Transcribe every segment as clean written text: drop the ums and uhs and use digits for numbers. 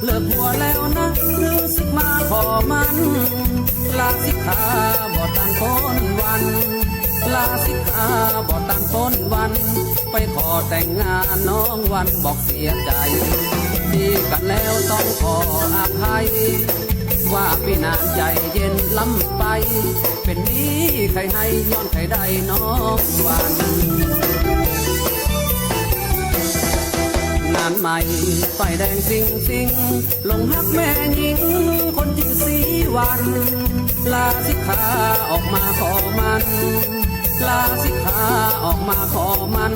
เลิกหัวแล้วนะคือศึกมาขอมันลาสิกขาบ่ตังพ้นวันลาสิกขาบ่ตังพ้นวันไปขอแต่งงานน้องวันบอกเสียใจดีกันแล้วต้องขออภัยว่าพี่นานใจเย็นล้ำไปเป็นนี้ใครให้ย้อนใครได้น้องวันนานใหม่ไฟแดงสิงลงฮักแม่หญิงคนชื่อสีวันลาสิกขาออกมาขอมันลาสิกขาออกมาขอมัน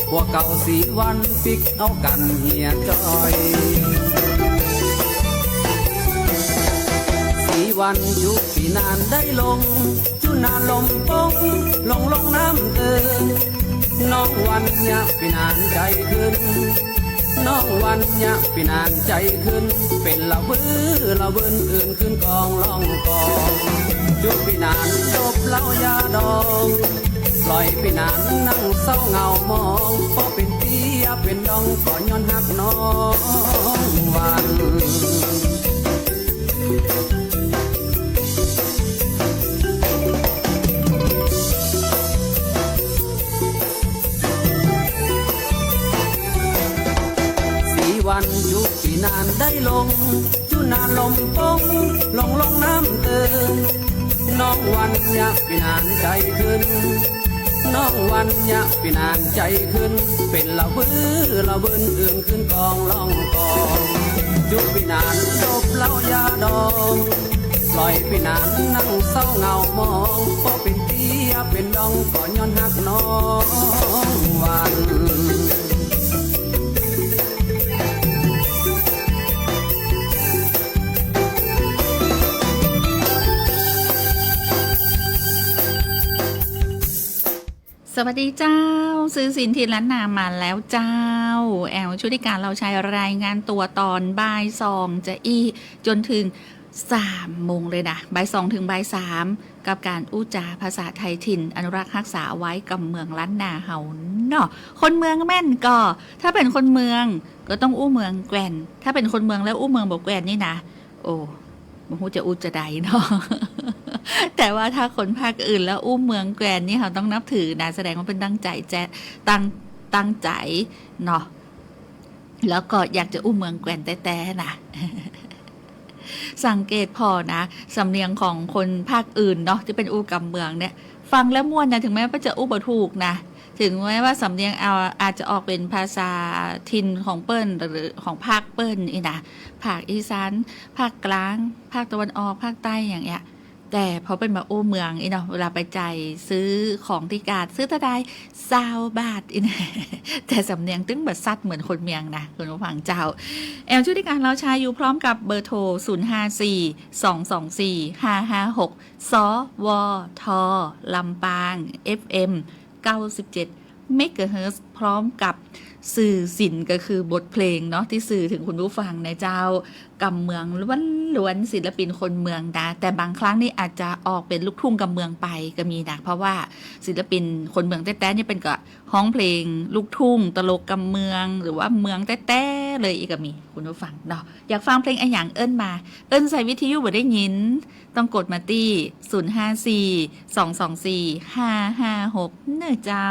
พวกเก่าสีวันฟิกเอากันเหียจอยสีวันยุคปีนานได้ลงจุนานลมปงลงน้ำเติงน้องวันเนี่ยปีนานใจขึ้นน้องวันเนี่ยปีนานใจขึ้นเป็นละเบื้อละเบิ้นอื่นขึ้นกองล่องกองยุคปีนานจบเล่ายาดองปล่อยปีนานนั่งเศร้าเงามองพอเป็นเตี้ยเป็นดองก่อนย้อนหักน้องวันวันยุคปีนานได้ลงจุนานลมปงลงน้ำเติงน้องวันอยากปีนานใจขึ้นน้องวันอยากปีนานใจขึ้นเป็นละเบื้อละเบิ้นอื่นขึ้นกองล่องกองยุคปีนานจบเล่ายาดองปล่อยปีนานนั่งเศร้าเงามองพอเป็นเตี้ยเป็นดองก่อนย้อนหักน้องวันสวัสดีเจ้าซื้อสินทินล้านนามาแล้วเจ้าแอลชุติการเราใช้รายงานตัวตอนบ่ายสองจะจนถึง3 โมงเลยนะบ่ายสองถึงบ่ายสามกับการอู้จาภาษาไทยถิ่นอนุรักษ์รักษาไว้กับเมืองล้านนาเฮาเนาะคนเมืองแม่นก็ถ้าเป็นคนเมืองก็ต้องอู้เมืองแกว่นถ้าเป็นคนเมืองแล้วอู้เมืองบอกแกว่นนี่นะโอ้บ่ฮู้จะอู้จะใดเนาะ แต่ว่าถ้าคนภาคอื่นแล้วอู้เมืองแกรนนี่เขาต้องนับถือนะแสดงว่าเป็นตั้งใจตั้งใจเนาะแล้วก็อยากจะอู้เมืองแกรนแต่นะ สังเกตพอนะสำเนียงของคนภาคอื่นเนาะที่เป็นอู้กับเมืองเนี่ยฟังแล้วม่วนนะถึงแม้ว่าจะอู้บ่ถูกนะถึงแม้ว่าสำเนียงอาจจะออกเป็นภาษาถิ่นของเปิ้ลหรือของภาคเปิ้ลนี่นะภาคอีสานภาคกลางภาคตะวันออกภาคใต้อย่างเงี้ยแต่พอเป็นมาอู้เมืองเนาะเวลาไปจ่ายซื้อของที่กาดซื้อตะได20 บาทแต่สำเนียงตึ้งแบบซัดเหมือนคนเมียงนะคุณผู้ฟังเจ้าแอลชุติการเราใช้อยู่พร้อมกับเบอร์โทร054-224-556 สวทลำปาง FM 97 เมกะเฮิรตซ์ พร้อมกับสื่อสินก็คือบทเพลงเนาะที่สื่อถึงคุณผู้ฟังในเจ้ากำเมืองล้วนศิลปินคนเมืองนะแต่บางครั้งนี่อาจจะออกเป็นลูกทุ่งกำเมืองไปก็มีนะเพราะว่าศิลปินคนเมืองแต้ๆนี่เป็นก็ฮ้องเพลงลูกทุ่งตลกกำเมืองหรือว่าเมืองแต้ๆเลยอีกก็มีคุณผู้ฟังเนาะอยากฟังเพลงอะไรอย่างเอิ้นมาเอิ้นใส่วิทยุบ่ได้ยินต้องกดมาที่054-224-556เน้อเจ้า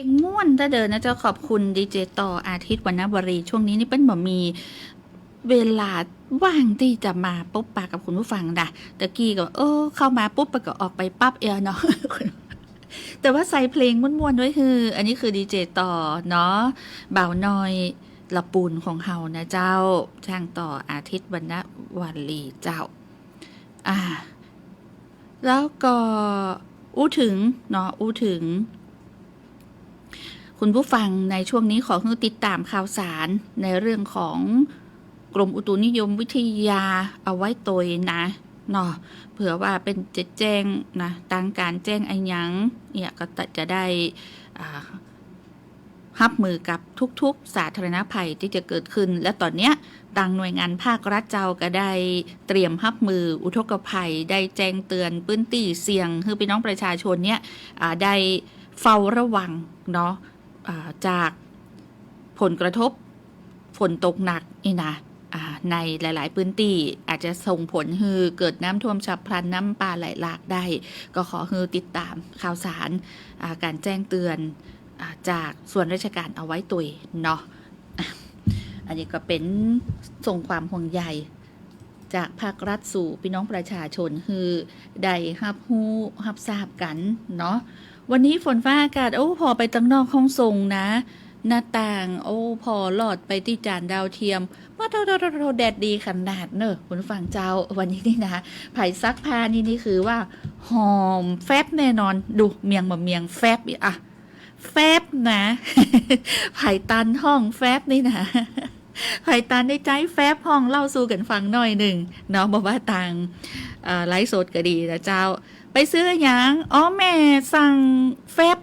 งม่วนถ้าเดินนะเจ้าขอบคุณดีเจต่ออาทิตย์วรรณบรีช่วงนี้นี่เป็นบ่มีเวลาว่างที่จะมาปุ๊บปากกับคุณผู้ฟังนะตะกี้ก็เข้ามาปุ๊บไปก็ออกไปปั๊บเนาะ แต่ว่าใส่เพลงม่วนๆด้วยคืออันนี้คือดีเจต่อเนาะบ่าวน้อยละปูนของเฮานะเจ้าช่างต่ออาทิตย์วรรณวลีเจ้าแล้วก็อู้ถึงเนาะอู้ถึงคุณผู้ฟังในช่วงนี้ขอให้ติดตามข่าวสารในเรื่องของกรมอุตุนิยมวิทยาเอาไว้ตัวนะเนาะเผื่อว่าเป็นจะแจ้งนะตั้งการแจ้งไอ้ยังเนี่ยก็จะได้รับมือกับทุกๆสาธารณภัยที่จะเกิดขึ้นและตอนเนี้ยทางหน่วยงานภาครัฐเจ้าก็ได้เตรียมรับมืออุทกภัยได้แจ้งเตือนพื้นที่เสี่ยงคือพี่น้องประชาชนเนี่ยได้เฝ้าระวังเนาะจากผลกระทบฝนตกหนักนี่นะในหลายๆพื้นที่อาจจะส่งผลให้เกิดน้ำท่วมฉับพลันน้ำป่าไหลหลากได้ก็ขอให้ติดตามข่าวสารการแจ้งเตือนจากส่วนราชการเอาไว้ตัวเนาะอันนี้ก็เป็นส่งความห่วงใยจากภาครัฐสู่พี่น้องประชาชนคือได้รับรู้รับทราบกันเนาะวันนี้ฝนฟ้าอากาศพอไปตั้งนอกห้องส่งนะหน้าต่างพอหลอดไปที่จานดาวเทียมว่าเราแดดดีขนาดเนอะคุณฟังเจ้าวันนี้นี่นะไผ่ซักผ้านี่คือว่าหอมแฟบแน่นอนดูเมียงมาเมียงแฟบแฟบนะ ไผ่ตันห้องแฟบนี่นะไผ่ตันในใจแฟบห้องเล่าสู่กันฟังหน่อยหนึ่งเนาะบอกว่าต่างไลฟ์สดก็ดีนะเจ้าไปซื้ออย่างแม่สั่งแฟบ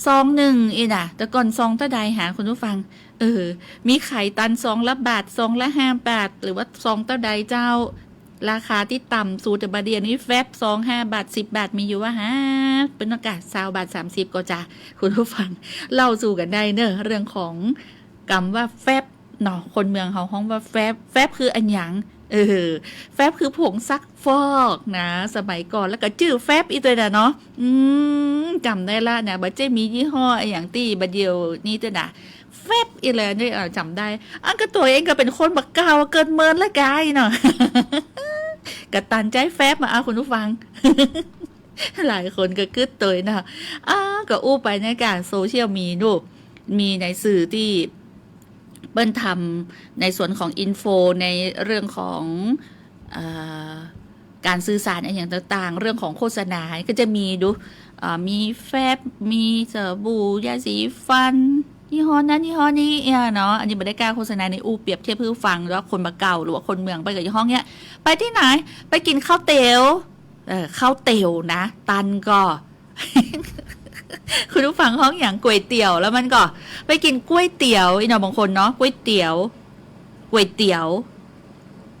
ซองหนึ่งน่ะแต่ก่อนซองเท่าใดหาคุณผู้ฟังมีไข่ตันซองละบาทซองละ5 บาทหรือว่าซองเท่าใดเจ้าราคาที่ต่ำสูตรบาเดียนี้แฟบซอง5 บาท10 บาทมีอยู่ว่าเป็นอากาศ20 บาท30ก็จะคุณผู้ฟังเล่าสู่กันได้เนอะเรื่องของกรรมว่าแฟบเนาะคนเมืองเขาห้องว่าแฟบคืออันหยังแฟบคือผงซักฟอกนะสมัยก่อนแล้วก็ชื่อแฟบอีตัวน่ะเนาะจำได้ละนะบัดเจมียี่ห้ออย่างที่บัดเดียวนี่ตัวน่ะแฟบอีเลยนี่จำได้ก็ตัวเองก็เป็นคนบักเก่าเกินเมินละกายเนาะกระตันใจแฟบมาคุณผู้ฟัง หลายคนก็กึดตัวนะก็อู้ไปในการโซเชียลมีในสื่อที่เบิ้ลทำในส่วนของอินโฟในเรื่องของการสื่อสารอย่างต่างๆเรื่องของโฆษณาก็จะมีมีแฟบมีสบู่ยาสีฟันยี่ห้อนั้นยี่ห้อนี้เนาะอันนี้ไม่ได้กล้าโฆษณาในเปรียบเทียบเพื่อฟังว่าคนมาเก่าหรือว่าคนเมืองไปกับยี่ห้อเนี้ยไปที่ไหนไปกินข้าวเตี๋ยวข้าวเตี๋ยวนะตันก็ คุณผู้ฟังห้องอย่างก๋วยเตี๋ยวแล้วมันก็ไปกินก๋วยเตี๋ยวบางคนเนาะก๋วยเตี๋ยว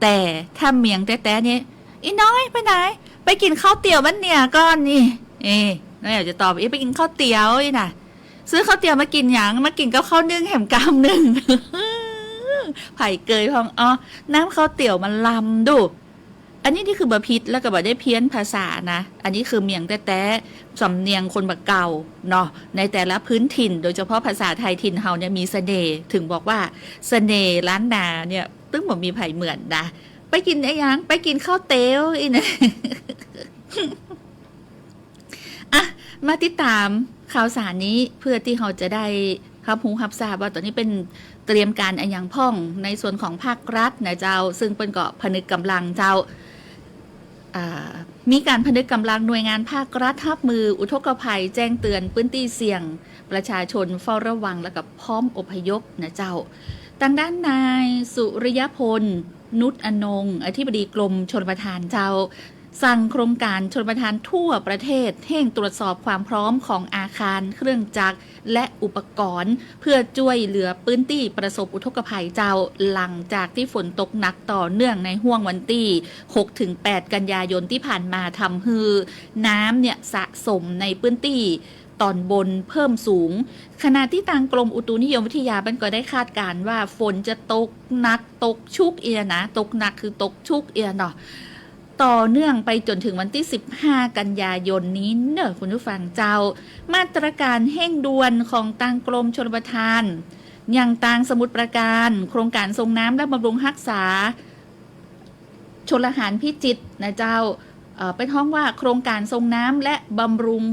แต่ถ้าเมียงแต้ๆนี่น้อยไปไหนไปกินข้าวเตี๋ยวมันเนี่ยก้อนนี่น้อยอยากจะตอบไปกินข้าวเตี๋ยวน่ะซื้อข้าวเตี๋ยวมากินอย่างมากินกับข้าวนึ่งแหมกำหนึ่ง ไผ่เกยพองน้ำข้าวเตี๋ยวมันลำดูอันนี้นี่คือบะพิษแล้วก็บะได้เพี้ยนภาษานะอันนี้คือเมียงแต้ๆสำเนียงคนบะเก่าเนาะในแต่ละพื้นถิ่นโดยเฉพาะภาษาไทยถิ่นเฮาเนี่ยมีเสน่ห์ถึงบอกว่าเสน่ห์ล้านนาเนี่ยตึ้งบ่มีไผ่เหมือนนะไปกินไอ้ยังไปกินข้าวเตี๋ยวนะมาติดตามข่าวสารนี้เพื่อที่เราจะได้รับรู้รับทราบว่าตอนนี้เป็นเตรียมการอันยังพ่องในส่วนของภาครัฐนะเจ้าซึ่งเป็นเกาะผนึกกำลังเจ้ามีการผนึกกำลังหน่วยงานภาครัฐรับมืออุทกภัยแจ้งเตือนพื้นที่เสี่ยงประชาชนเฝ้าระวังและกับพร้อมอพยพนะเจ้าทางด้านนายสุริยพลนุชอนงอธิบดีกรมชลประทานเจ้าสั่งโครงการชลประทานทั่วประเทศเร่งตรวจสอบความพร้อมของอาคารเครื่องจักรและอุปกรณ์เพื่อช่วยเหลือพื้นที่ประสบอุทกภัยเจ้าหลังจากที่ฝนตกหนักต่อเนื่องในห้วงวันที่ 6-8 กันยายนที่ผ่านมาทำให้น้ำเนี่ยสะสมในพื้นที่ตอนบนเพิ่มสูงขณะที่ทางกรมอุตุนิยมวิทยาก็ได้คาดการณ์ว่าฝนจะตกหนักตกชุกนะตกหนักคือตกชุกเนาะต ต่อเนื่องไปจนถึงวันที่ 15 กันยายนนี้เนอะคุณผู้ฟังเจ้ามาตรการเร่งด่วนของทางกรมชลประทานอย่างทางสมุทรปราการโครงการส่งน้ำและบำรุงรักษาชลประทานพิจิตรนะเจ้าเป็นห้องว่าโครงการส่งน้ำและบำรุง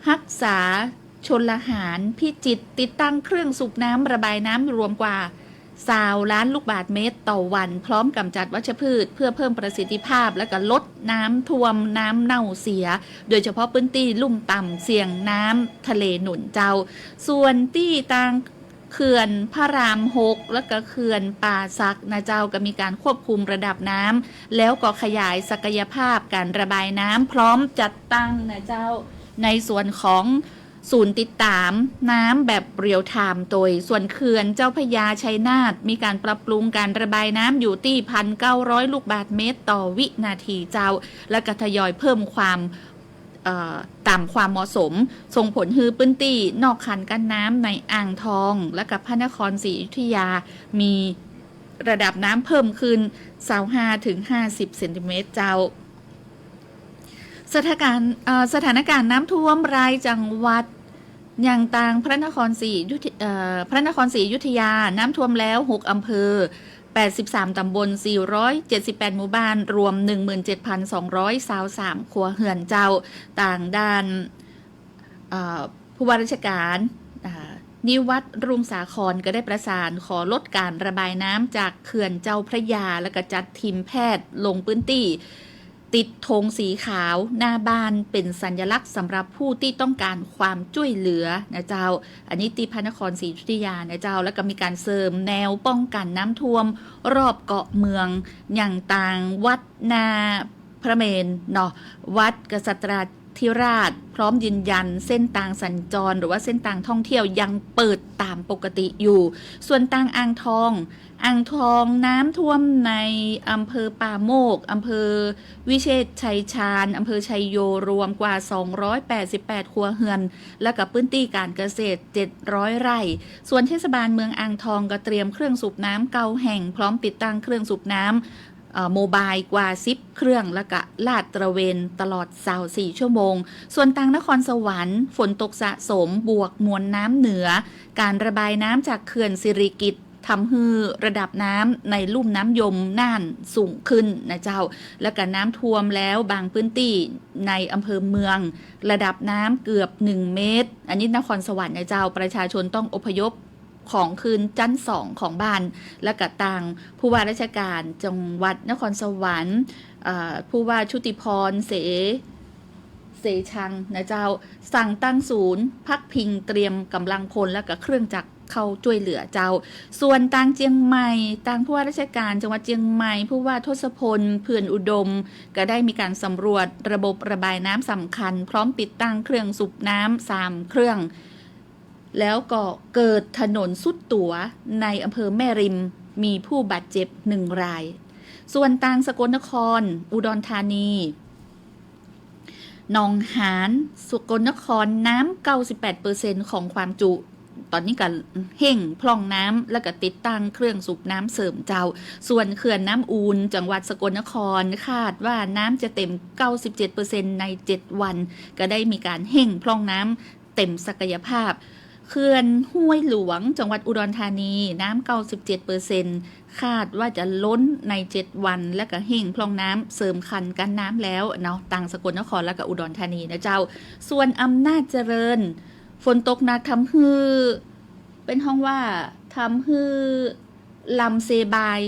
รักษาชลประทานพิจิตรติดตั้งเครื่องสูบน้ำระบายน้ำรวมกว่า20 ล้านลูกบาศก์เมตรต่อวันพร้อมกำจัดวัชพืชเพื่อเพิ่มประสิทธิภาพและก็ลดน้ำท่วมน้ำเน่าเสียโดยเฉพาะพื้นที่ลุ่มต่ำเสี่ยงน้ำทะเลหนุนเจ้าส่วนที่ต่างเขื่อนพระราม6และก็เขื่อนป่าสักนะเจ้าก็มีการควบคุมระดับน้ำแล้วก็ขยายศักยภาพการระบายน้ำพร้อมจัดตั้งนะเจ้าในส่วนของศูนย์ติดตามน้ำแบบเรียลไทม์โดยส่วนเขื่อนเจ้าพระยาชัยนาทมีการปรับปรุงการระบายน้ำอยู่ที่ 1,900 ลูกบาศก์เมตรต่อวินาทีเจ้าและก็ทยอยเพิ่มความตามความเหมาะสมส่งผลฮือพื้นที่นอกคันกั้นน้ำในอ่างทองและกับพระนครศรีอยุธยามีระดับน้ำเพิ่มขึ้น 25-50 เซนติเมตรเจ้าสถานการณ์น้ำท่วมรายจังหวัดอย่างต่างพระนครศรีอยุธยาน้ำท่วมแล้ว6อำเภอ83ตำบล478หมู่บ้านรวม 17,223 ครัวเรือนเจ้าต่างด้านผู้ว่าราชการนิวัฒน์รุ่งสาครก็ได้ประสานขอลดการระบายน้ำจากเขื่อนเจ้าพระยาและก็จัดทีมแพทย์ลงพื้นที่ติดธงสีขาวหน้าบ้านเป็นสัญลักษณ์สำหรับผู้ที่ต้องการความช่วยเหลือนะเจ้าอันนี้ที่พระนครศรีอยุธยานะเจ้าแล้วก็มีการเสริมแนวป้องกันน้ำท่วมรอบเกาะเมืองอย่างต่างวัดนาพระเมนเนาะวัดกษัตราธิราชพร้อมยืนยันเส้นทางสัญจรหรือว่าเส้นทางท่องเที่ยวยังเปิดตามปกติอยู่ส่วนทางอ่างทองน้ำท่วมในอำเภอป่าโมกอำเภอวิเชษชัยชาญอำเภอชัยโยรวมกว่า288ครัวเรือนและกับพื้นที่การเกษตร700ไร่ส่วนเทศบาลเมืองอ่างทองก็เตรียมเครื่องสูบน้ำ9แห่งพร้อมติดตั้งเครื่องสูบน้ำโมบายกว่า10เครื่องและก็ลาดตระเวนตลอด24ชั่วโมงส่วนทางนครสวรรค์ฝนตกสะสมบวกมวลน้ำเหนือการระบายน้ำจากเขื่อนสิริกิติ์ทำให้ระดับน้ำในลุ่มน้ำยมน่านสูงขึ้นนะเจ้าและก็น้ำท่วมแล้วบางพื้นที่ในอำเภอเมืองระดับน้ำเกือบ1เมตรอันนี้นครสวรรค์นะเจ้าประชาชนต้องอพยพของคืนชั้น2ของบ้านและก็ต่างผู้ว่าราชการจังหวัดนครสวรรค์ผู้ว่าชุติพรเสชังนะเจ้าสั่งตั้งศูนย์พักพิงเตรียมกำลังพลและก็เครื่องจักรเข้าช่วยเหลือเจ้าส่วนทางเจียงใหม่ทางผู้ว่าราชการจังหวัดเจียงใหม่ผู้ว่าทศพลเพื่อนอุดมก็ได้มีการสำรวจระบบระบายน้ำสำคัญพร้อมติดตั้งเครื่องสูบน้ำ3เครื่องแล้วก็เกิดถนนสุดตัวในอำเภอแม่ริมมีผู้บาดเจ็บ1รายส่วนทางสกลนครอุดรธานีหนองหานสกลนครน้ำ 98% ของความจุตอนนี้ก็เห่งพร่องน้ำแล้วก็ติดตั้งเครื่องสูบน้ำเสริมเจ้าส่วนเขื่อนน้ำอูนจังหวัดสกลนครคาดว่าน้ำจะเต็ม 97% ใน7วันก็ได้มีการเห่งพร่องน้ำเต็มศักยภาพเขื่อนห้วยหลวงจังหวัดอุดรธานีน้ำ 97% คาดว่าจะล้นใน7วันและก็เห่งพร่องน้ำเสริมคันกั้นน้ำแล้วเนาะต่างสกลนครและก็อุดรธานีนะเจ้าส่วนอำนาจเจริญฝนตกหนักทำให้เป็นห้องว่าทำให้ลำเซบาย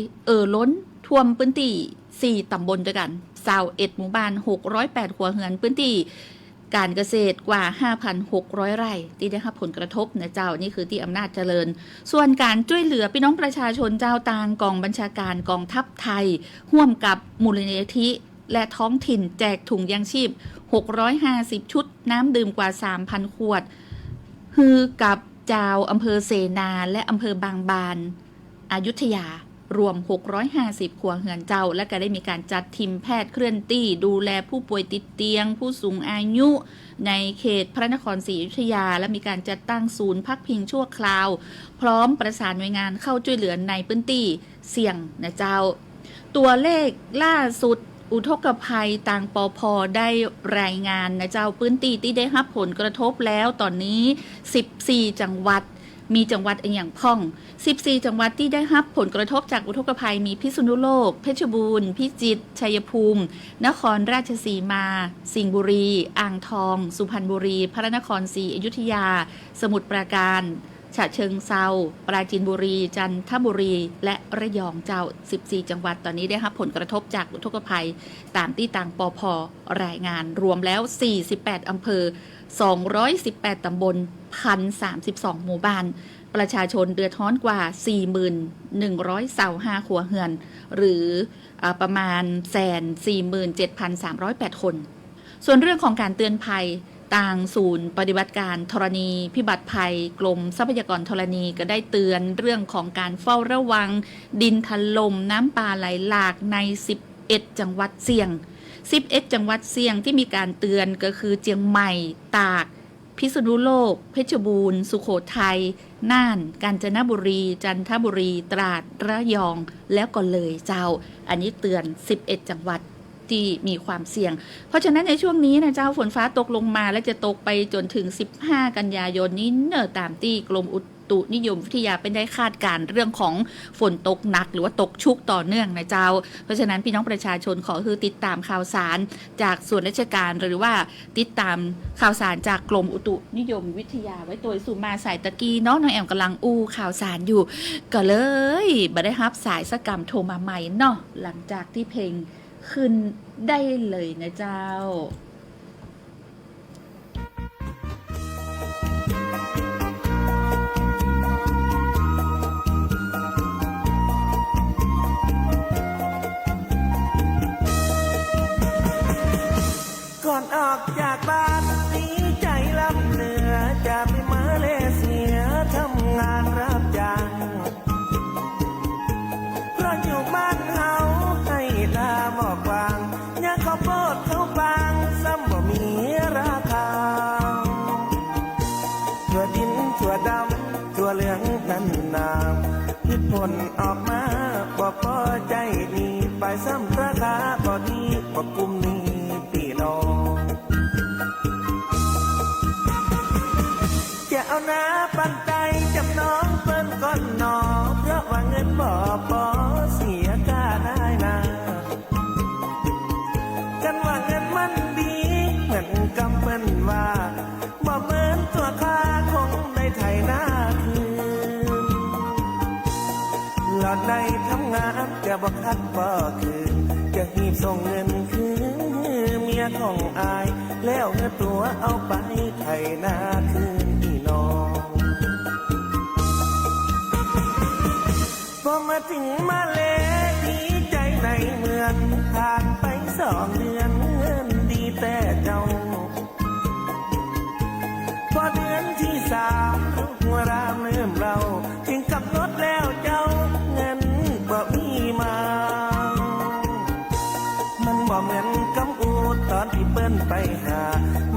ล้นท่วมพื้นที่4ตำบลด้วยกัน21หมู่บ้าน608ครัวเรือนพื้นที่การเกษตรกว่า 5,600 ไร่ที่ได้รับผลกระทบนะเจ้านี่คือที่อำนาจเจริญส่วนการช่วยเหลือพี่น้องประชาชนเจ้าต่างกองบัญชาการกองทัพไทยร่วมกับมูลนิธิและท้องถิ่นแจกถุงยางชีพ650ชุดน้ำดื่มกว่า 3,000 ขวดฮือกับเจ้าอำเภอเสนาและอำเภอบางบานอยุธยารวม650ครัวเรือนเจ้าและก็ได้มีการจัดทีมแพทย์เคลื่อนที่ดูแลผู้ป่วยติดเตียงผู้สูงอายุในเขตพระนครศรีอยุธยาและมีการจัดตั้งศูนย์พักพิงชั่วคราวพร้อมประสานหน่วยงานเข้าช่วยเหลือในพื้นที่เสี่ยงนะเจ้าตัวเลขล่าสุด อุทกภัยต่างปพได้รายงานนะเจ้าพื้นที่ที่ได้รับผลกระทบแล้วตอนนี้14จังหวัดมีจังหวัดอย่างพ่อง14จังหวัดที่ได้รับผลกระทบจากอุทกภัยมีพิษณุโลกเพชรบูรณ์พิจิตรชัยภูมินครราชสีมาสิงห์บุรีอ่างทองสุพรรณบุรีพระนครศรีอยุธยาสมุทรปราการฉะเชิงเทราปราจีนบุรีจันทบุรีและระยองเจ้า14จังหวัดตอนนี้ได้รับผลกระทบจากอุทกภัยตามที่ต่างปพรายงานรวมแล้ว48อำเภอ218ตำบล1,032หมู่บ้านประชาชนเดือดร้อนกว่า 41,125 ครัวเรือนหรือประมาณ147,308 คนส่วนเรื่องของการเตือนภัยต่างศูนย์ปฏิบัติการธรณีพิบัติภัยกรมทรัพยากรธรณีก็ได้เตือนเรื่องของการเฝ้าระวังดินถล่มน้ำป่าไหลหลากใน11จังหวัดเสี่ยง11จังหวัดเสี่ยงที่มีการเตือนก็คือเชียงใหม่ตากพิษณุโลกเพชรบูรณ์สุโขทัยน่านกาญจนบุรีจันทบุรีตราดระยองแล้วก็เลยเจ้าอันนี้เตือน11จังหวัดที่มีความเสี่ยงเพราะฉะนั้นในช่วงนี้นะเจ้าฝนฟ้าตกลงมาและจะตกไปจนถึง15กันยายนนี้เนอตามที่กรมอุตุนิยมวิทยาเป็นได้คาดการเรื่องของฝนตกหนักหรือว่าตกชุกต่อเนื่องนะเจ้าเพราะฉะนั้นพี่น้องประชาชนขอคือติดตามข่าวสารจากส่วนราชการหรือว่าติดตามข่าวสารจากกรมอุตุนิยมวิทยาไว้ตัวสุมาสายตะกี้เนาะน้องแอมกำลังข่าวสารอยู่ก็เลยบ่ได้รับสายสกรรมโทรมาใหม่เนาะหลังจากที่เพลงขึ้นได้เลยนะเจ้าก่อนออกจากบ้านดีใจลำเหนือจะไปมาเลเซียทำงานรับจ้างเพราะอยู่บ้านเฮาให้ลาบอกวางอยากขอโพดเขาบางซ้ำบ่มีราคาถั่วดินถั่วดำถั่วเหลืองนั้นนาพิผลออกมาบ่พอใจนี่ไปซ้ำราคาบ่ดีบ่กุมนี้พี่น้องจะเอาหน้าปันใจจำน้องเปิ้นก่อนหนอเพราะว่าเงินบ่พอเสียค่าได้นากันว่าเงินมันดีเหมือนกำเปิ้นว่าบ่เหมือนตัวค่าคงได้ไถนาคืนหลอดได้ทำงานจะบ่คัดบ่คืนจะหีบส่งเงินคืนเมียของอายแล้วเงินตัวเอาไปไถนาคืนพี่น้องพอมาถึงมาเลดีใจในเมืองผ่านไป2 เดือนเงินดีแต่เจ้าพอเดือนที่3ลูกหัวรามเริ่มเราถึงกำหนดแล้วเจ้าเงินบ่มีมามันบ่เหมือนกำอูดตอนที่เปิ้นไปหา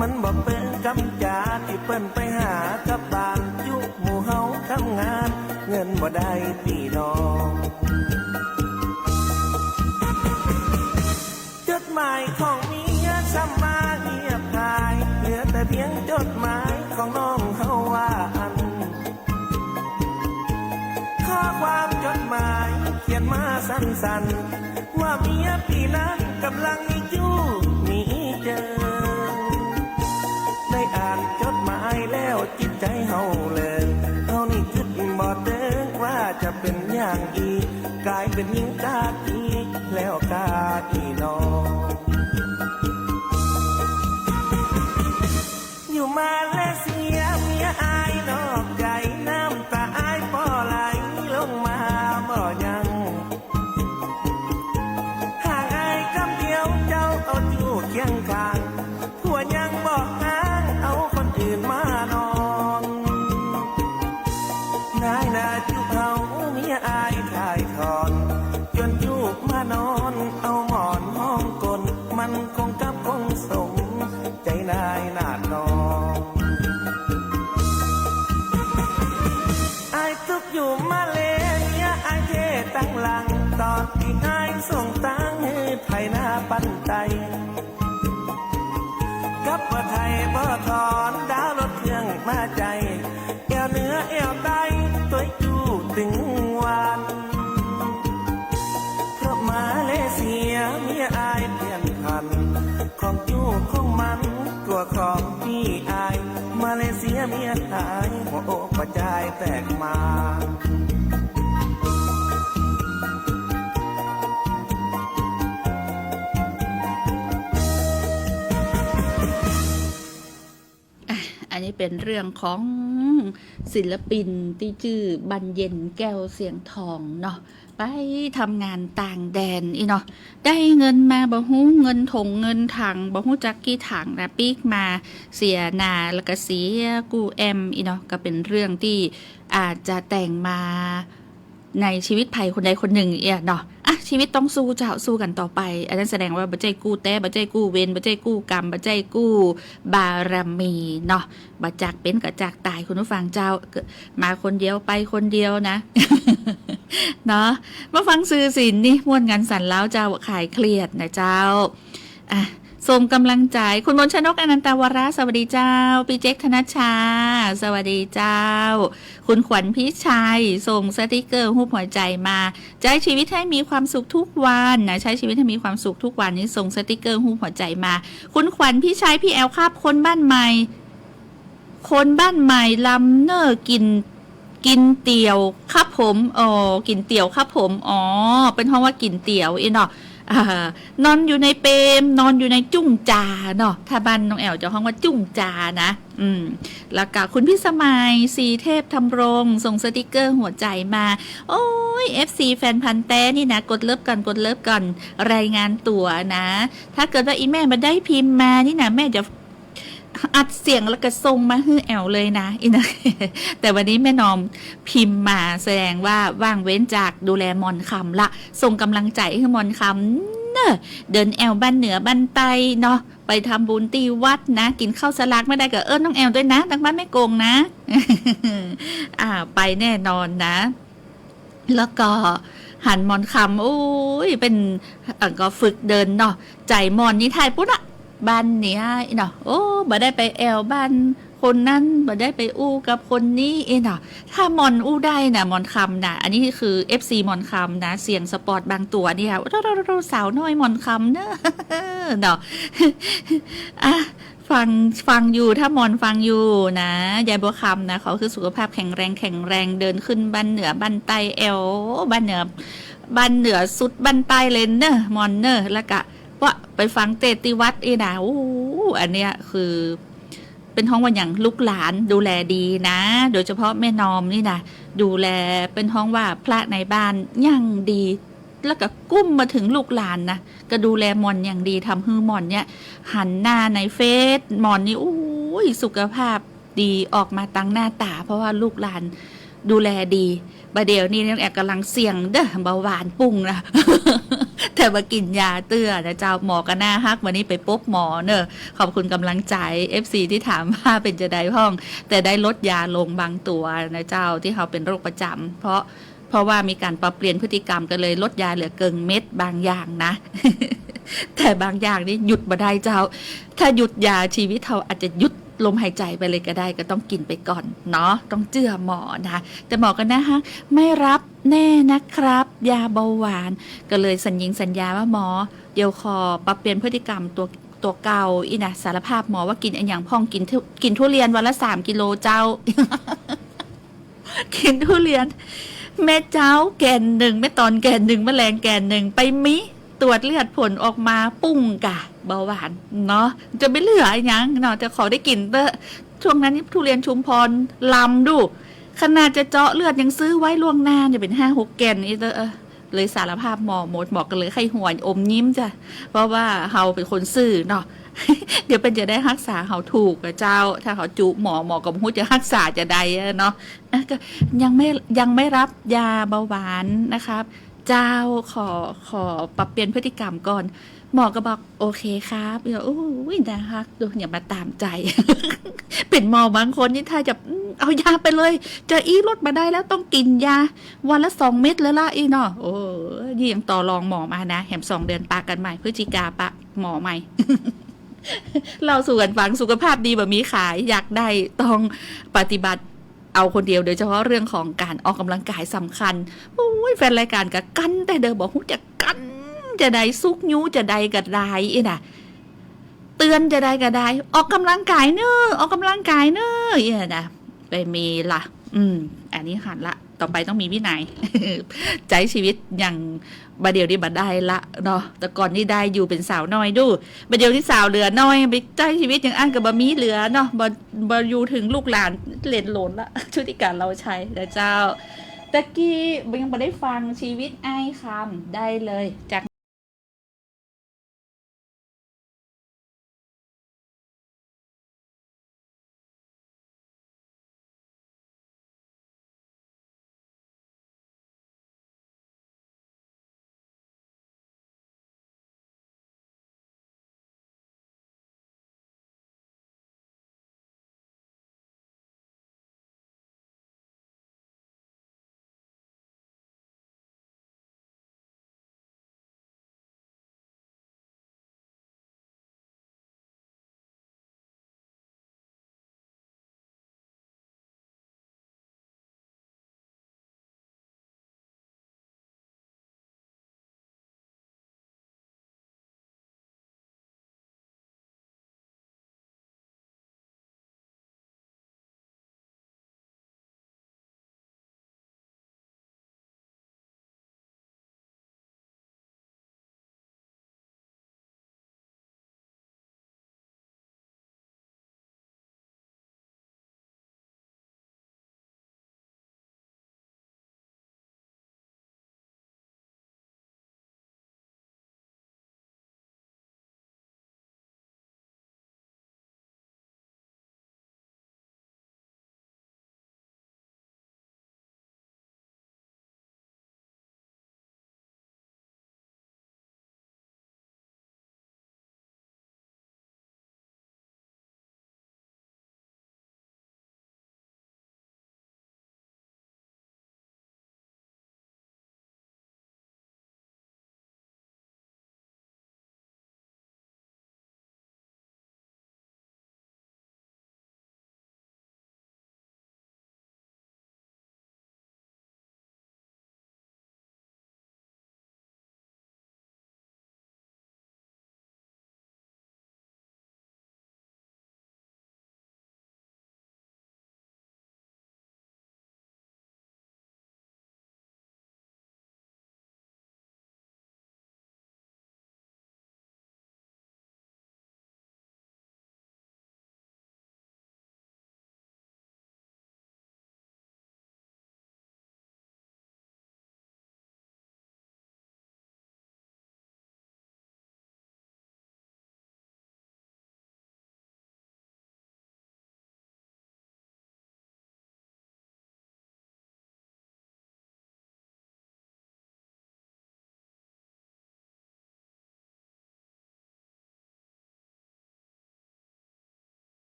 มันบ่เป็นกำจาที่เปิ้นไปหากับบ้านยุคหมู่เฮาทำงานเงินบ่ได้พี่น้องจดหมายของเมียซ้ำมาเงียบหายเหลือแต่เพียงจดหมายของน้องเฮาว่าอันข้อความจดหมายเขียนมาสั้นๆว่าเมียพี่นั้นกำลังมีจู้มีเจอได้อ่านจดหมายแล้วจิตใจเฮาเลยเฮานี่คิดบ่ถึงว่าจะเป็นอย่างอีกกลายเป็นหญิงกากีแล้วกากีน้องอยู่มาเลเซียเมียอายนอกใจน้ำตาอายป่อไหลลงมาบ่ยังห่างอายคำเดียวเจ้าเอาอยู่เคียงข้างผัวยังบอกนางเอาคนอื่นมานอนนายนาจุกเขาเมียอายถ่ายถอนจนจุกมานอนเอาหมอนห้องกลมันคงกับคงสมใจนายนาดนองอายทุกอยู่มาเลเซียอายเทตั้งหลังตอนที่อายส่งตังให้ไทยหน้าปัน ไตกับว่าไทยบ่ถอนดาวรถเครื่องมาใจแอวเหนือแอวใต้ตัวอยู่ถึงวันเพราะมาเลเซียมีอายเปลี่ยนพันของอยู่ของมันตัวของพี่อายมาเลเซียมีอายหัวอกกระจายแตกมา อันนี้เป็นเรื่องของศิลปินที่ชื่อบรรเย็นแก้วเสียงทองเนาะไปทำงานต่างแดนอีเนาะได้เงินมาบ่ฮู้เงินถงเงินถังบ่ฮู้จักกี่ถังนะปีกมาเสียหน้าแล้วก็เสียกูแอมอีเนาะก็เป็นเรื่องที่อาจจะแต่งมาในชีวิตภัยคนใดคนหนึ่งเนาะชีวิตต้องสู้เจ้าสู้กันต่อไปอันนั้นแสดงว่าบัจใจกู้แต่บัจใจกู้เวรบัจใจกู้กรรมบัจใจกู้บารมีเนาะบัจจักเป็นกับจักตายคุณผู้ฟังเจ้ามาคนเดียวไปคนเดียวนะ เนาะมาฟังสื่อสินนี่ม่วนงานสันแล้วเจ้าขายเครียดนะเจ้าส่งกำลังใจคุณมนชนกอนันตวราสวัสดีเจ้าพี่เจ๊กธนชาสวัสดีเจ้าคุณขวัญพิชัยส่งสติกเกอร์รูปหัวใจมาใช้ชีวิตให้มีความสุขทุกวันนะใช้ชีวิตให้มีความสุขทุกวันนี้ส่งสติกเกอร์รูปหัวใจมาคุณขวัญพิชัยพี่แอลครับคนบ้านใหม่ลำเนอร์กินเตี๋ยวครับผมกินเตี๋ยวครับผมเป็นเพราะว่ากินเตี๋ยวเนาะนอนอยู่ในเปรมนอนอยู่ในจุ้งจาเนาะถ้าบ้านน้องแอลจะห้องว่าจุ้งจานะแล้วก็คุณพี่สมัยสีเทพทำรงส่งสติกเกอร์หัวใจมาโอ้ย FC แฟนพันธุ์แต้นี่นะกดเลิฟก่อนรายงานตัวนะถ้าเกิดว่าอีแม่มาได้พิมพ์มานี่นะแม่จะอัดเสียงแล้วก็ส่งมาให้แอลเลยนะแต่วันนี้แม่นอมพิมพ์มาแสดงว่าว่างเว้นจากดูแลมอนคำละส่งกำลังใจให้มอนคำเนอะเดินแอลบ้านเหนือบ้านใต้เนาะไปทำบุญที่วัดนะกินข้าวสลักไม่ได้ก็น้องแอลด้วยนะทั้งบ้านไม่โกงนะ ไปแน่นอนนะ แล้วก็หันมอนคำโอ้ยเป็นก็ฝึกเดินเนาะใจมอนนี่ไทยปุ๊บอะบ้านเนี้ยเนาะบ่ได้ไปแอลบ้านคนนั้นบ่ได้ไปอู้กับคนนี้เนาะถ้ามอนอู้ได้นะมอนคำนะอันนี้คือ FC มอนคำนะเสียงสปอร์ตบางตัวเนี่ยสาวน้อยมอนคำเนาะฟังอยู่ถ้ามอนฟังอยู่นะยายบัวคำนะเขาคือสุขภาพแข็งแรงเดินขึ้นบ้านเหนือบ้านใต้แอลบ้านเหนือสุดบ้านใต้เลยเนอะมอนเนอะแล้วก็ว่าไปฟังเตติวัดนะอันเนี้ยคือเป็นห้องว่าอย่างลูกหลานดูแลดีนะโดยเฉพาะแม่นอมนี่นะดูแลเป็นห้องว่าพระในบ้านอย่างดีแล้วก็กุ้มมาถึงลูกหลานนะก็ดูแลมอนอย่างดีทำให้มอนเนี่ยหันหน้าในเฟซมอนนี่สุขภาพดีออกมาตั้งหน้าตาเพราะว่าลูกหลานดูแลดีบะเดี๋ยวนี้น้องแอบกำลังเสี่ยงเด้อเบาหวานปุ่งนะ แต่มากินยาเตื้อนะเจ้าหมอก็น่าฮักวันนี้ไปพบหมอเนอะขอบคุณกำลังใจ FC ที่ถามว่าเป็นจะได้ห้องแต่ได้ลดยาลงบางตัวนะเจ้าที่เขาเป็นโรคประจำเพราะว่ามีการปรับเปลี่ยนพฤติกรรมกันเลยลดยาเหลือเกินเม็ดบางอย่างนะ แต่บางอย่างนี่หยุดมาได้เจ้าถ้าหยุดยาชีวิตเขาอาจจะหยุดลมหายใจไปเลยก็ได้ก็ต้องกินไปก่อนเนาะต้องเจือหมอนะแต่หมอกันนะฮะไม่รับแน่นะครับยาเบาหวานก็เลยสัญญาว่าหมอเดี๋ยวขอปรับเปลี่ยนพฤติกรรมตัวเก่านะสารภาพหมอว่ากินอย่างพ่องกินทุเรียนวันละ3 กิโลเจ้า กินทุเรียนแม่เจ้าแกนหนึ่งแม่ตอนแกนหนึ่งแมลงแกนหนึ่งไปมิตรวจเลือดผลออกมาปุ้งกะเบาหวานเนาะจะไม่เหลือยังเนาะจะขอได้กินเตอะช่วงนั้นนี่ทุเรียนชุมพรลำดูขนาดจะเจาะเลือดยังซื้อไว้ล่วงหน้าจะเป็น5-6 แกนนี่เตอะเลยสารภาพหมอกันเลยไข้หัวอมยิ้มจ้ะเพราะว่าเฮาเป็นคนซื่อเนาะ เดี๋ยวเป็นจะได้รักษาเขาถูกกับเจ้าถ้าเขาจุหมอกับหูจะรักษาจะได้เนาะก็ยังไม่รับยาเบาหวานนะครับ เจ้าขอขอปรับเปลี่ยนพฤติกรรมก่อนหมอก็บอกโอเคครับเดี๋ยวโอ้ยนะคะดูอย่ามาตามใจ เป็นหมอบางคนนี่ถ้าจะเอายาไปเลย จะอีลดมาได้แล้วต้องกินยาวันละ2 เม็ดแล้วล่ะอีเนาะโอ้ยยังต่อรองหมอมานะแถม2 เดือนปะกันใหม่พฤศจิกาปะหมอใหม่ เราสู่กันฟังสุขภาพดีแบบมีขายอยากได้ต้องปฏิบัติเอาคนเดียวโดยเฉพาะเรื่องของการออกกำลังกายสำคัญโอ้ยแฟนรายการกับกันแต่เดิมบอกหูจะกันจะได้ซุกยูจะได้ก็ได้อีน่ะเตือนจะได้ก็ได้ออกกำลังกายเนอะออกกำลังกายเนอะอีน่ะนะไปมีล่ะอันนี้หันละต่อไปต้องมีวินัย ใจชีวิตอย่างบาเดียวนี่บัดได้ละเนาะแต่ก่อนนี่ได้อยู่เป็นสาวน้อยดูบาเดียวที่สาวเหลือน้อยไปใจชีวิตอย่างอันกับบะมีเหลือเนาะบาอยู่ถึงลูกหลานเล่นหลนละ ชุติการเราใช้แต่เจ้าตะกี้ยังไม่ได้ฟังชีวิตไอ้คำได้เลยจาก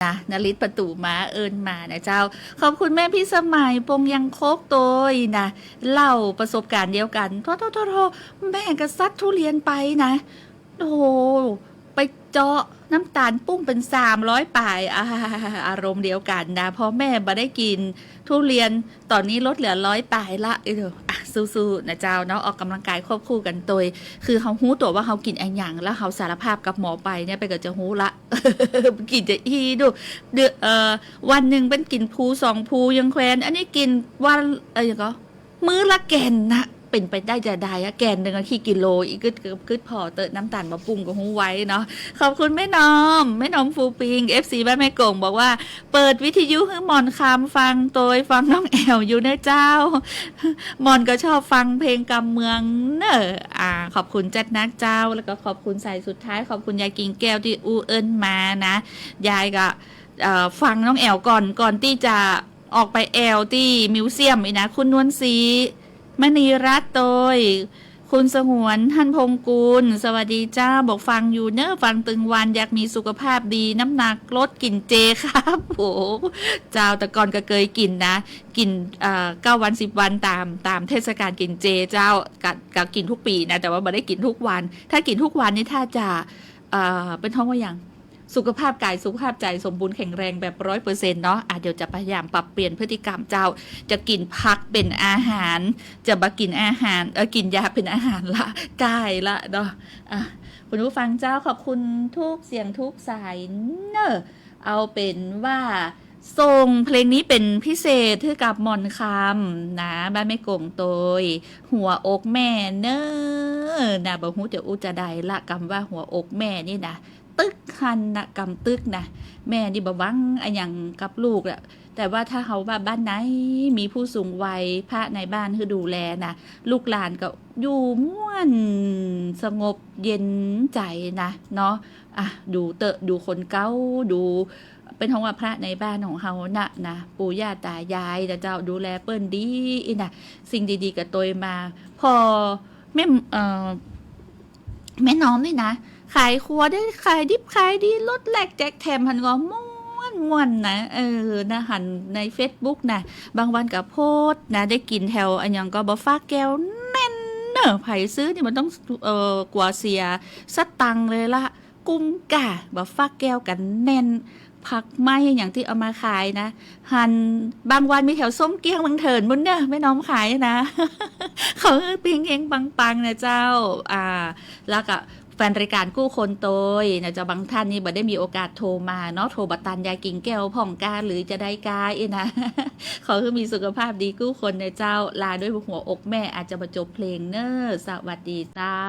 นะนลิศประตูม้าเอิญมานะเจ้าขอบคุณแม่พี่สมัยปงยังโคกโตยนะเล่าประสบการณ์เดียวกันโทแม่ก็ซัดทุเรียนไปนะโอ้โหไปเจาะน้ำตาลปุ้งเป็น300ป่ายอารมณ์เดียวกันนะพอแม่บ่ได้กินทุเรียนตอนนี้ลดเหลือ100ป่ายละสู้ๆนะเจ้าเนาะออกกำลังกายควบคู่กันตัวคือเขาหู้ตัวว่าเขากินไอ้หยังแล้วเขาสารภาพกับหมอไปเนี่ยไปก็จะหู้ละ กินจะอีดูวันหนึ่งเป็นกินภู2ภูยังแควนอันนี้กินวันอย่างก็มื้อละแกนนะเป็นไปได้จะได้แกนหนึ่งกี่กิโลอีกกึดพอเติมน้ำตาลมาปรุงกับหูไว้เนาะขอบคุณแม่น้อมฟูปิง FC บ้านแม่กงบอกว่าเปิดวิทยุให้หมอนคำฟังโดยฟังน้องแอวอยู่นะเจ้าหมอนก็ชอบฟังเพลงกำเมืองเนอะขอบคุณจัดนักเจ้าแล้วก็ขอบคุณสายสุดท้ายขอบคุณยายกิ่งแก้วที่อูเอิญมานะยายก็ฟังน้องแอวก่อนที่จะออกไปแอวที่มิวเซียมนะคุณนวลศรีมณีรัตน์โดยคุณสงวนท่านพงกูลสวัสดีจ้าบอกฟังอยู่เนอะฟังตึงวันอยากมีสุขภาพดีน้ำหนักลดกินเจครับโอ้เจ้าแต่ก่อนก็เคยกินนะกิน9 วัน10 วันตามเทศกาลกินเจเจ้ากับกินทุกปีนะแต่ว่าไม่ได้กินทุกวันถ้ากินทุกวันนี่ถ้าจะเป็นท้องว่าอย่างสุขภาพกายสุขภาพใจสมบูรณ์แข็งแรงแบบ100%เนาะเดี๋ยวจะพยายามปรับเปลี่ยนพฤติกรรมเจ้าจะกินพักเป็นอาหารจะมากินอาหารกินยาเป็นอาหารละกายละเนาะคุณผู้ฟังเจ้าขอบคุณทุกเสียงทุกสายเนอะเอาเป็นว่าส่งเพลงนี้เป็นพิเศษให้กับมอนคำนะบ้านไม่โกงโตยหัวอกแม่เนอะนะบ่ฮู้จะอุจะใดละกำว่าหัวอกแม่นี่นะตึกคันนะกำตึกนะแม่นี่บ่วังอะไรอย่างกับลูกแหละแต่ว่าถ้าเขาว่าบ้านไหนมีผู้สูงวัยพระในบ้านคือดูแลนะลูกหลานก็อยู่ม่วนสงบเย็นใจนะเนาะดูคนเก้าดูเป็นของว่าพระในบ้านของเขานะปู่ย่าตายายแต่เจ้าดูแลเปิ้นดีนะสิ่งดีๆกับตัวมาพอแม่น้อมนี่นะขายครัวได้ขายดิบขายดีลดแลกแจกแถมหันก็ม่วนนะนะหันใน Facebook นะบางวันกับโพสนะได้กินแถวอันยังก็บ่ฟ้าแก้วแน่นเนอะไผซื้อนี่มันต้องกว่าเสียสตังเลยละกุ้งกะบ่ฟ้าแก้วกันแน่นผักไม้อย่างที่เอามาขายนะหันบางวันมีแถวส้มเกี้ยงบางเถินมุนเนี่ยไม่น้อมขายนะ เขาปิงเองปังๆนะเจ้าแล้วก็แฟนรายการกู้คนโตยนะจะบางท่านนี่บ่ได้มีโอกาสโทรมาเนาะโทรบัตันยายกิ่งแก้วผ่องกาหรือจะได้กานะ เขาคือมีสุขภาพดีกู้คนนะเจ้าลาด้วยหัวอกแม่อาจจะมาจบเพลงเนอร์สวัสดีเจ้า